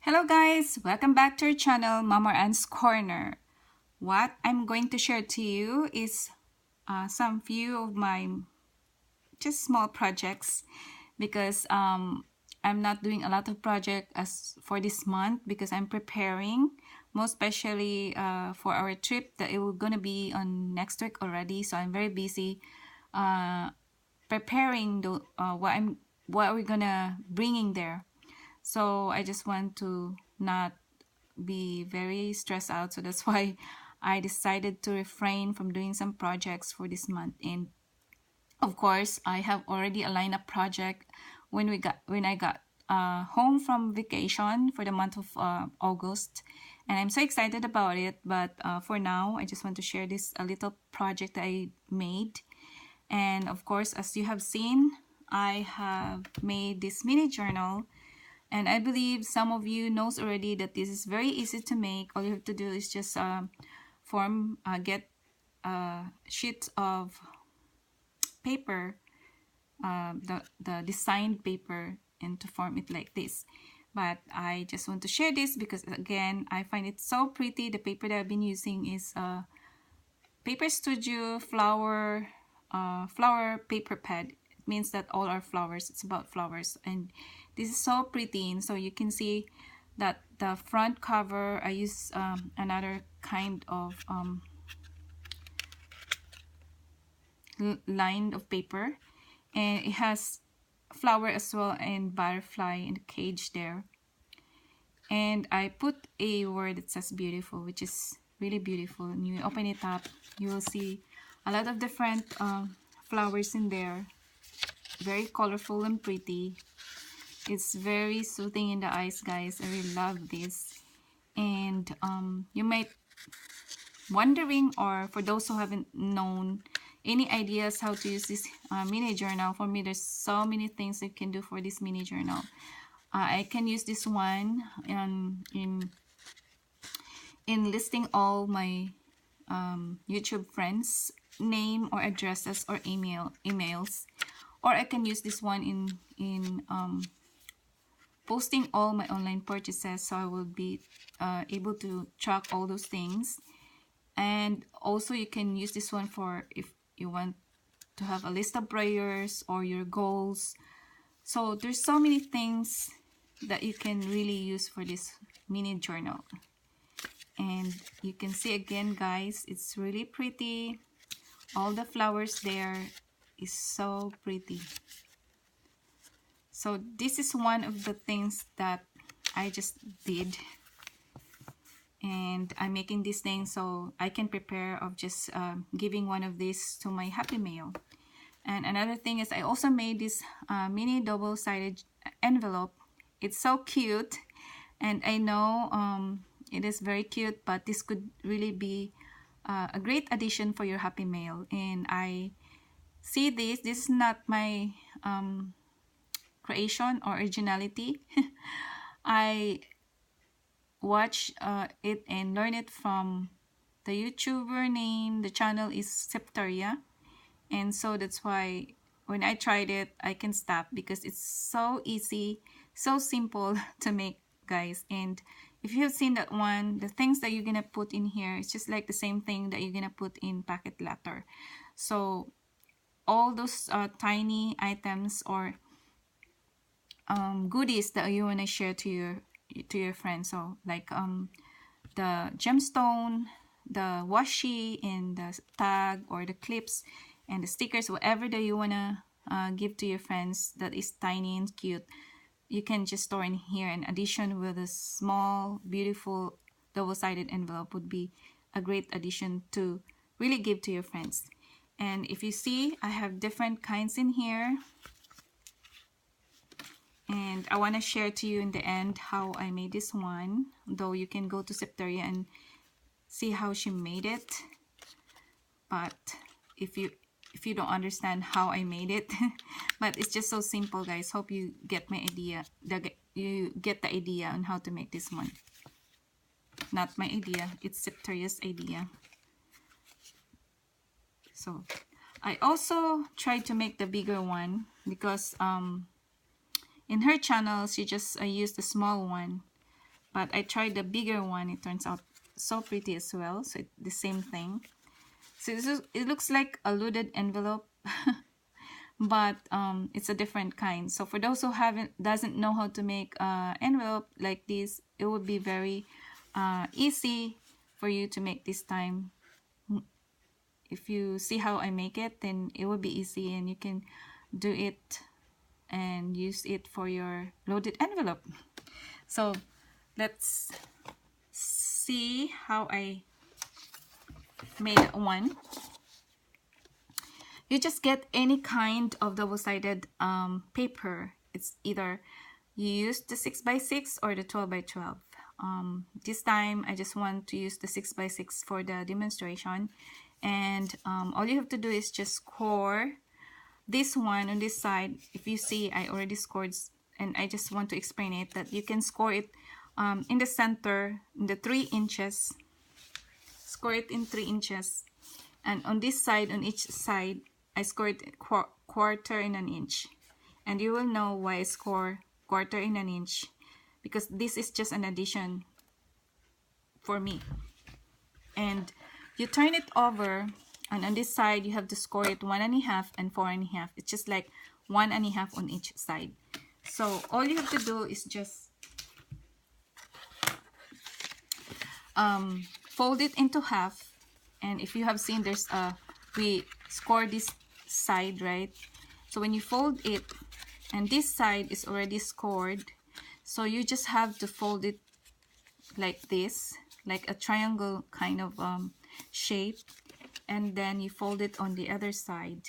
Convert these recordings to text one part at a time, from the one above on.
Hello guys, welcome back to our channel Mama Ann's Corner. What I'm going to share to you is some few of my just small projects because I'm not doing a lot of project as for this month because I'm preparing most especially for our trip that it will gonna be on next week already. So I'm very busy uh, preparing the what we're gonna bringing there. So I just want to not be very stressed out. So that's why I decided to refrain from doing some projects for this month. And of course, I have already a lineup project when I got home from vacation for the month of August, and I'm so excited about it. But for now, I just want to share this a little project that I made. And of course, as you have seen, I have made this mini journal, and I believe some of you knows already that this is very easy to make. All you have to do is just get a sheet of paper, the designed paper, and to form it like this. But I just want to share this because again, I find it so pretty. The paper that I've been using is Paper Studio flower paper pad. It means that all are flowers. It's about flowers, and this is so pretty. And so you can see that the front cover I use another kind of line of paper, and it has flower as well and butterfly in the cage there. And I put a word that says beautiful, which is really beautiful. And you open it up, you will see a lot of different flowers in there, very colorful and pretty. It's very soothing in the eyes, guys. I really love this. And you might wondering, or for those who haven't known any ideas how to use this mini journal, for me there's so many things I can do for this mini journal. I can use this one in listing all my YouTube friends name or addresses or emails, or I can use this one in posting all my online purchases, so I will be able to track all those things. And also you can use this one for if you want to have a list of prayers or your goals. So there's so many things that you can really use for this mini journal. And you can see again, guys, it's really pretty. All the flowers there is so pretty. So this is one of the things that I just did, and I'm making this thing so I can prepare of just giving one of these to my Happy Mail. And another thing is I also made this mini double-sided envelope. It's so cute, and I know it is very cute, but this could really be a great addition for your Happy Mail. And I see this is not my creation or originality. I watch it and learn it from the YouTuber name. The channel is Septaria, and so that's why when I tried it, I can stop because it's so easy, so simple to make, guys. And if you have seen that one, the things that you're gonna put in here, it's just like the same thing that you're gonna put in packet letter. So all those tiny items or goodies that you want to share to your friends, so like the gemstone, the washi, and the tag or the clips and the stickers, whatever that you want to give to your friends that is tiny and cute, you can just store in here. In addition with a small beautiful double-sided envelope would be a great addition to really give to your friends. And if you see, I have different kinds in here, and I want to share to you in the end how I made this one, though you can go to Septaria and see how she made it. But if you don't understand how I made it but it's just so simple, guys. Hope you get my idea, you get the idea on how to make this one. Not my idea, it's Septaria's idea. So I also tried to make the bigger one because in her channel she just used the small one, but I tried the bigger one. It turns out so pretty as well. So the same thing. So it looks like a loaded envelope, but it's a different kind. So for those who doesn't know how to make envelope like this, it would be very easy for you to make this time. If you see how I make it, then it will be easy and you can do it and use it for your loaded envelope. So let's see how I made one. You just get any kind of double-sided paper. It's either you use the 6x6 or the 12x12. This time I just want to use the 6x6 for the demonstration, and all you have to do is just score this one on this side. If you see, I already scored, and I just want to explain it that you can score it in the center, in the 3 inches. Score it in 3 inches, and on this side, on each side, I scored quarter in an inch. And you will know why I score quarter in an inch, because this is just an addition for me. And you turn it over, and on this side you have to score it 1.5 and 4.5. It's just like 1.5 on each side. So all you have to do is just fold it into half. And if you have seen, there's we score this side, right? So when you fold it, and this side is already scored, so you just have to fold it like this, like a triangle kind of shape, and then you fold it on the other side.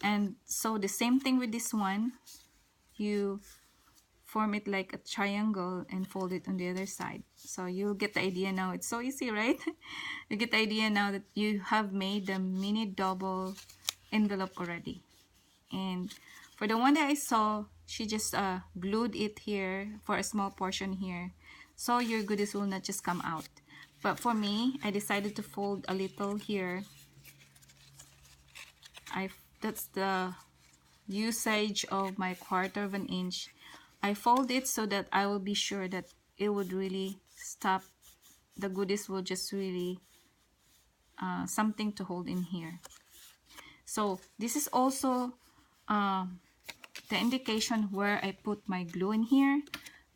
And so the same thing with this one, you form it like a triangle and fold it on the other side. So you'll get the idea now. It's so easy, right? You get the idea now that you have made the mini double envelope already. And for the one that I saw, she just glued it here for a small portion here, so your goodies will not just come out. But for me, I decided to fold a little here. That's the usage of my 1/4 of an inch. I fold it so that I will be sure that it would really stop. The goodies will just really something to hold in here. So this is also the indication where I put my glue in here.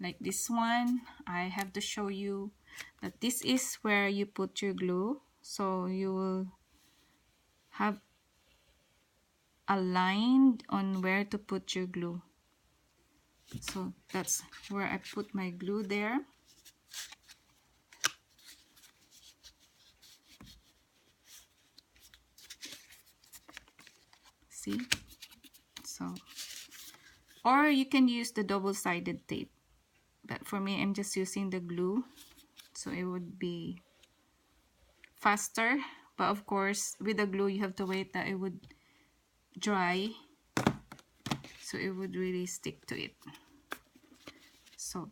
Like this one, I have to show you that this is where you put your glue. So you will have aligned on where to put your glue. So that's where I put my glue there. See? So, or you can use the double-sided tape, but for me, I'm just using the glue, so it would be faster. But of course, with the glue, you have to wait that it would dry, so it would really stick to it. So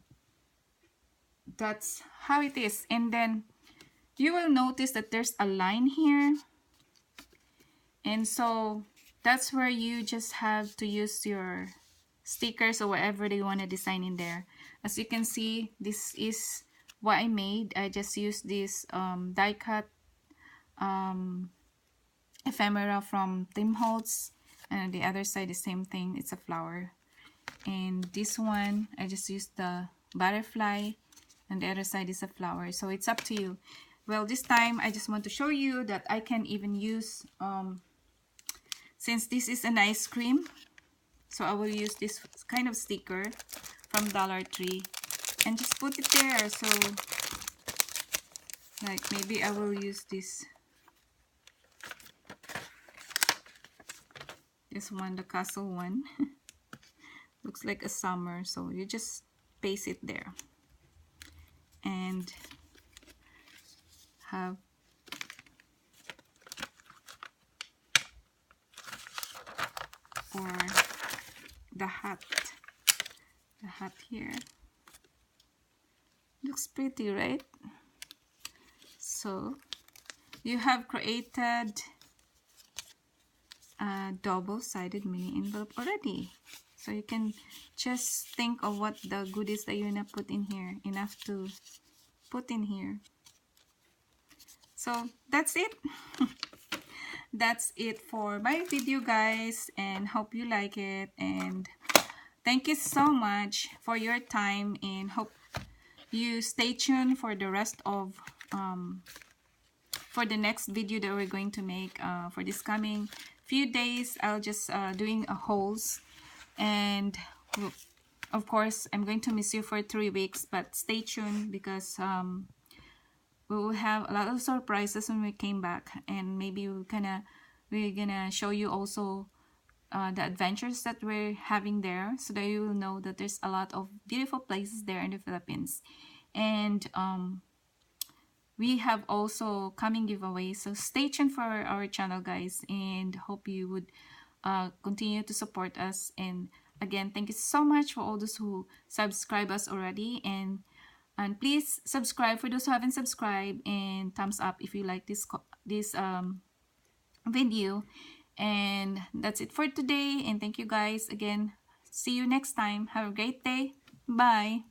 that's how it is. And then you will notice that there's a line here, and so that's where you just have to use your stickers or whatever they want to design in there. As you can see, this is what I made. I just used this die cut ephemera from Tim Holtz, and the other side the same thing, it's a flower. And this one I just used the butterfly, and the other side is a flower. So it's up to you. Well, this time I just want to show you that I can even use since this is an ice cream, so I will use this kind of sticker from Dollar Tree and just put it there. So like maybe I will use this one, the castle one. Looks like a summer, so you just paste it there and have or the hat here. Looks pretty, right? So you have created a double-sided mini envelope already. So you can just think of what the goodies that you're gonna put in here, enough to put in here. So that's it. That's it for my video, guys, and hope you like it, and thank you so much for your time, and hope you stay tuned for the rest of for the next video that we're going to make for this coming few days. I'll just doing a hauls, and of course I'm going to miss you for 3 weeks, but stay tuned because we will have a lot of surprises when we came back, and maybe we're gonna show you also the adventures that we're having there, so that you will know that there's a lot of beautiful places there in the Philippines. And we have also coming giveaways, so stay tuned for our channel, guys, and hope you would continue to support us. And again, thank you so much for all those who subscribe us already, and please subscribe for those who haven't subscribed, and thumbs up if you like this video. And that's it for today, and thank you guys again. See you next time. Have a great day. Bye.